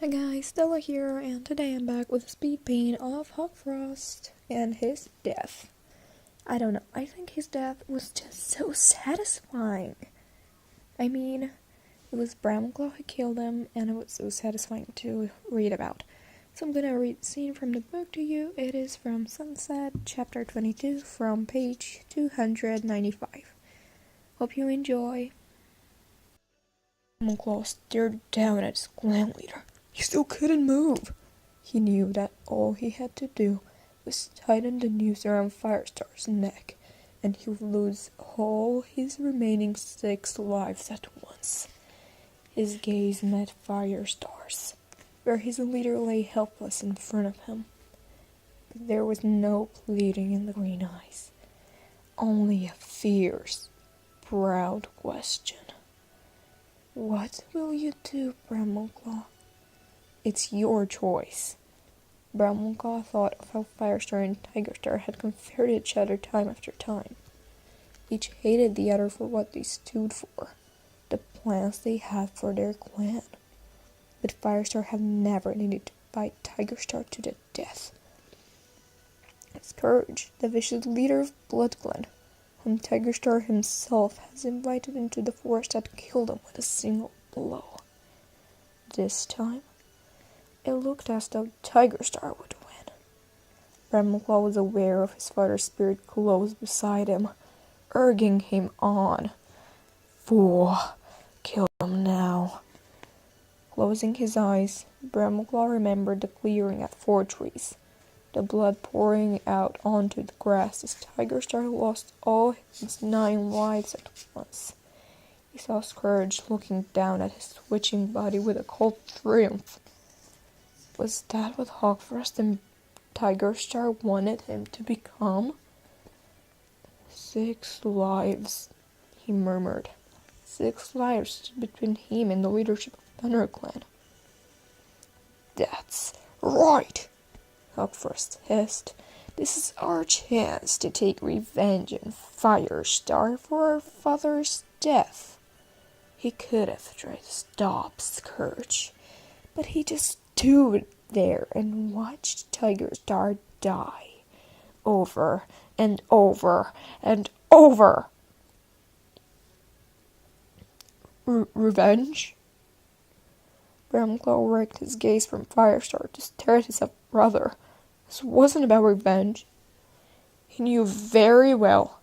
Hi guys, Stella here, and today I'm back with a speed paint of Hawkfrost and his death. I don't know, I think his death was just so satisfying. I mean, it was Bramclaw who killed him, and it was so satisfying to read about. So I'm gonna read the scene from the book to you. It is from Sunset, chapter 22, from page 295. Hope you enjoy. Bramclaw stared down at his clan leader. He still couldn't move. He knew that all he had to do was tighten the noose around Firestar's neck, and he would lose all his remaining 6 lives at once. His gaze met Firestar's, where his leader lay helpless in front of him. But there was no pleading in the green eyes, only a fierce, proud question. What will you do, Bramclaw? It's your choice. Bramclaw thought of how Firestar and Tigerstar had converted each other time after time. Each hated the other for what they stood for, the plans they had for their clan. But Firestar had never needed to fight Tigerstar to the death. Scourge, the vicious leader of Blood Clan, whom Tigerstar himself has invited into the forest, had killed him with a single blow. This time, it looked as though Tigerstar would win. Bramclaw was aware of his father's spirit close beside him, urging him on. Fool, kill him now. Closing his eyes, Bramclaw remembered the clearing at Four Trees, the blood pouring out onto the grass as Tigerstar lost all his 9 lives at once. He saw Scourge looking down at his twitching body with a cold triumph. Was that what Hawkfrost and Tigerstar wanted him to become? 6 lives, he murmured. 6 lives stood between him and the leadership of ThunderClan. That's right, Hawkfrost hissed. This is our chance to take revenge on Firestar for our father's death. He could have tried to stop Scourge, but he just stood there and watched Tigerstar die. Over and over and over. Revenge? Bramclaw raked his gaze from Firestar to stare at his brother. This wasn't about revenge. He knew very well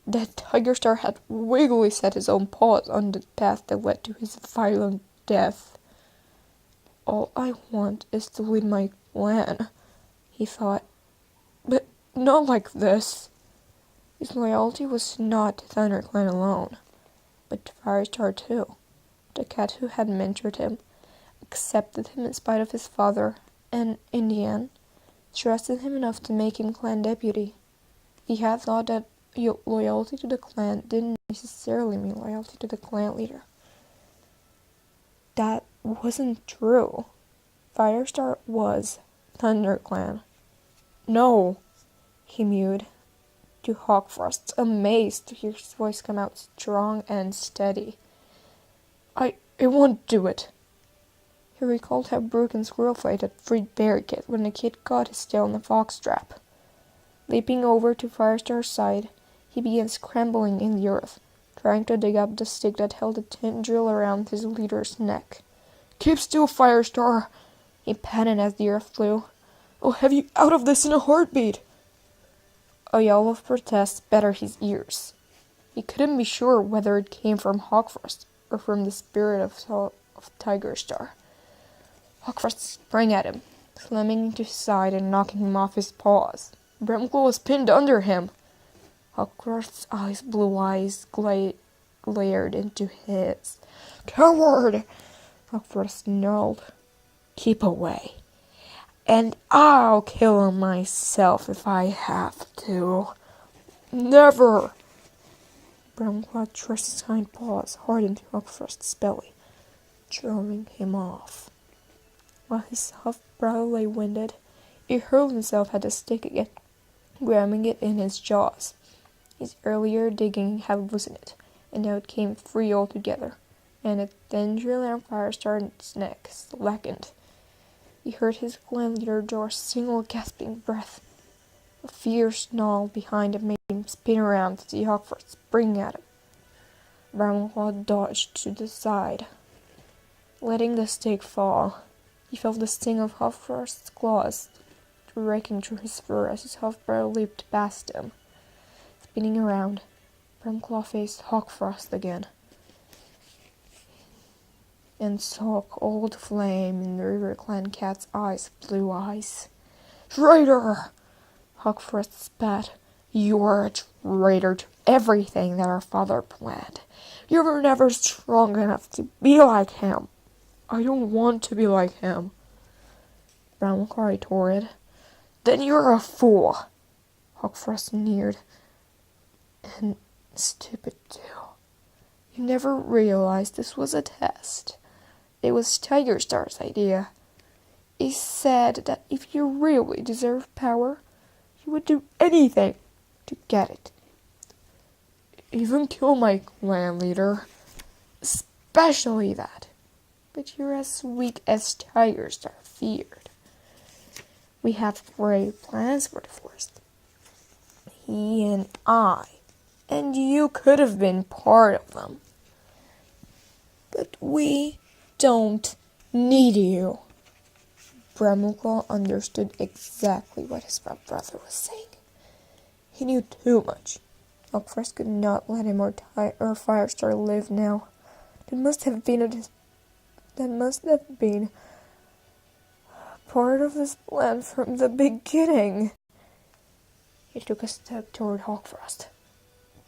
that Tigerstar had wiggily set his own paws on the path that led to his violent death. All I want is to lead my clan, he thought. But not like this. His loyalty was not to ThunderClan alone, but to Firestar too. The cat who had mentored him, accepted him in spite of his father, and, in the end, trusted him enough to make him clan deputy. He had thought that loyalty to the clan didn't necessarily mean loyalty to the clan leader. That wasn't true. Firestar was ThunderClan. No, he mewed, to Hawkfrost, amazed to hear his voice come out strong and steady. I won't do it. He recalled how Brooke and Squirrelflight had freed Barricade when the kid caught his tail in the fox trap. Leaping over to Firestar's side, he began scrambling in the earth, trying to dig up the stick that held a tendril around his leader's neck. Keep still, Firestar, he panted as the earth flew. I'll have you out of this in a heartbeat. A yell of protest bettered his ears. He couldn't be sure whether it came from Hawkfrost or from the spirit of Tigerstar. Hawkfrost sprang at him, slamming into his side and knocking him off his paws. Bramclaw was pinned under him. Hawkfrost's blue eyes glared into his. Coward! Hawkfrost snarled. Keep away. And I'll kill him myself if I have to. Never! Bramclaw thrust his hind paws hard into Hawkfrost's belly, throwing him off. While his soft brow lay winded, he hurled himself at the stick again, grabbing it in his jaws. His earlier digging had loosened it, and now it came free altogether, and a thin on Firestar's neck slackened. He heard his clan leader draw a single gasping breath. A fierce snarl behind him made him spin around to see Hawkfrost spring at him. Bramwell dodged to the side, letting the stick fall. He felt the sting of Hawkfrost's claws raking through his fur as his half-brother leaped past him. Spinning around, Bramclaw faced Hawkfrost again, and saw cold flame in the River Clan Cat's blue eyes. "Traitor!" Hawkfrost spat. "You are a traitor to everything that our father planned. You were never strong enough to be like him." "I don't want to be like him," Bramclaw retorted. "Then you're a fool," Hawkfrost sneered. "And stupid too. You never realized this was a test. It was Tiger Star's idea. He said that if you really deserve power, you would do anything to get it. Even kill my clan leader. Especially that. But you're as weak as Tiger Star feared. We have great plans for the forest. He and I. And you could have been part of them. But we don't need you." Bramclaw understood exactly what his brother was saying. He knew too much. Hawkfrost could not let him or Firestar live now. That must have been part of his plan from the beginning. He took a step toward Hawkfrost.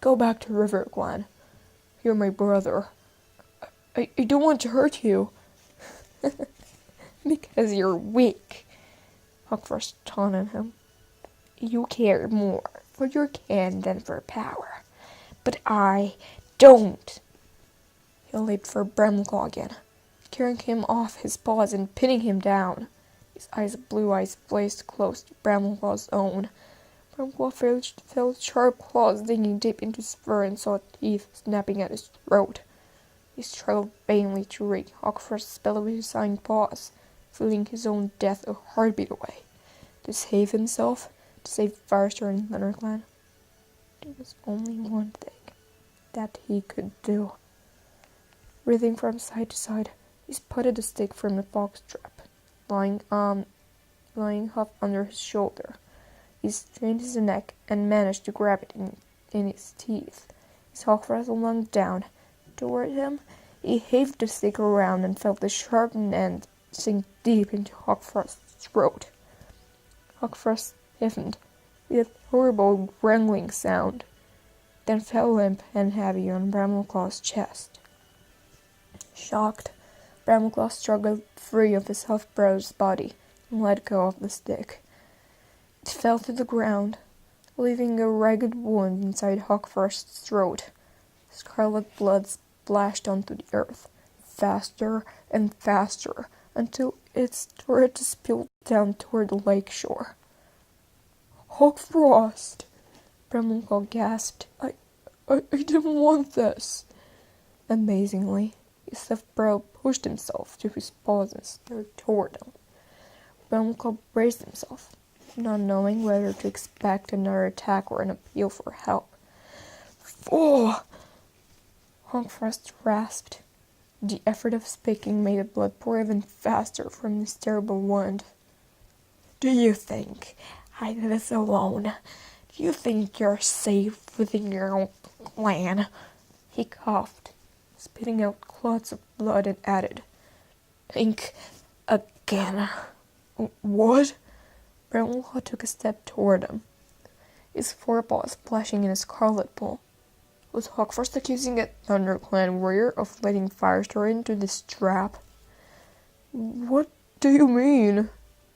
"Go back to River Clan. You're my brother. I don't want to hurt you." "Because you're weak," Hawkfrost taunted him. "You care more for your kin than for power. But I don't." He leaped for Bramclaw again, carrying him off his paws and pinning him down. His blue eyes blazed close to Bramclaw's own. Bramclaw felt sharp claws digging deep into his fur and saw teeth snapping at his throat. He struggled vainly to rake Hawkfrost's spell with his hind paws, feeling his own death a heartbeat away. To save himself, to save Firestar and ThunderClan, there was only one thing that he could do. Writhing from side to side, he spotted a stick from the fox trap, lying half under his shoulder. He strained his neck and managed to grab it in his teeth. His Hawkfrost lunged down toward him. He heaved the stick around and felt the sharpened end sink deep into Hawkfrost's throat. Hawkfrost stiffened with a horrible wrangling sound, then fell limp and heavy on Bramclaw's chest. Shocked, Bramclaw struggled free of his half-brother's body and let go of the stick. It fell to the ground, leaving a ragged wound inside Hawkfrost's throat. Scarlet blood splashed onto the earth, faster and faster, until it started to spill down toward the lake shore. "Hawkfrost!" Bramclaw gasped. I didn't want this." Amazingly, his half-brother pushed himself to his paws and stared toward him. Bramclaw braced himself, not knowing whether to expect another attack or an appeal for help. "Fool!" Hawkfrost rasped. The effort of speaking made the blood pour even faster from this terrible wound. "Do you think I did this alone? Do you think you're safe within your own clan?" He coughed, spitting out clots of blood, and added, "Think again." "What?" Bramclaw took a step toward him, his forepaws splashing in a scarlet pool. Was Hawkfrost accusing a ThunderClan warrior of letting Firestar into this trap? "What do you mean?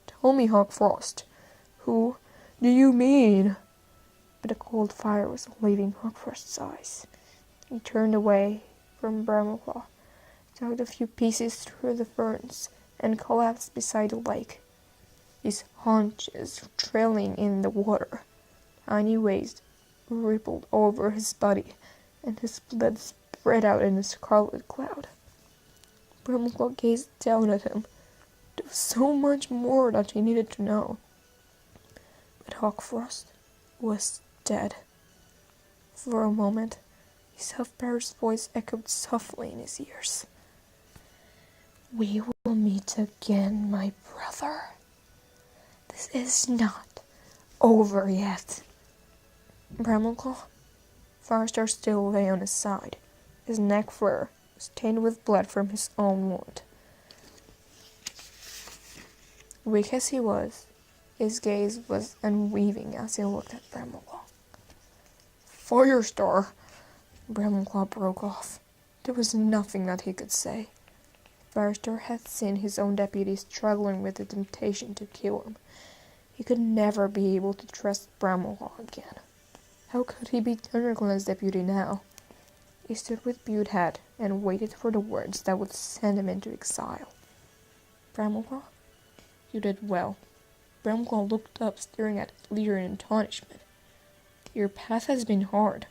Tell me, Hawkfrost. Who do you mean?" But a cold fire was leaving Hawkfrost's eyes. He turned away from Bramclaw, tugged a few pieces through the ferns, and collapsed beside the lake, his haunches trailing in the water. Tiny waves rippled over his body, and his blood spread out in a scarlet cloud. Brummelclaw gazed down at him. There was so much more that he needed to know. But Hawkfrost was dead. For a moment, his half-parrot's voice echoed softly in his ears. "We will meet again, my brother. This is not over yet." Brummelclaw, Firestar still lay on his side, his neck fur stained with blood from his own wound. Weak as he was, his gaze was unweaving as he looked at Brummelclaw. "Firestar!" Brummelclaw broke off. There was nothing that he could say. Firestar had seen his own deputy struggling with the temptation to kill him. He could never be able to trust Brummelclaw again. How could he be ThunderClan's deputy now? He stood with bowed head and waited for the words that would send him into exile. "Brummelclaw, you did well." Brummelclaw looked up, staring at his leader in astonishment. "Your path has been hard.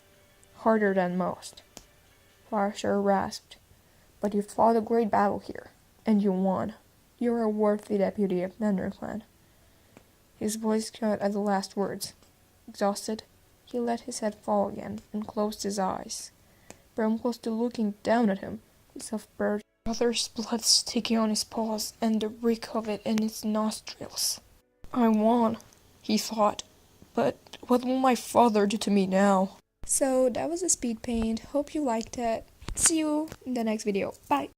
Harder than most." Firestar rasped. "But you fought a great battle here, and you won. You are a worthy deputy of ThunderClan." His voice cut at the last words. Exhausted, he let his head fall again and closed his eyes. Brummelclaw stood looking down at him, his brother's blood sticky on his paws and the reek of it in his nostrils. "I won," he thought, "but what will my father do to me now?" So that was a speed paint. Hope you liked it. See you in the next video. Bye!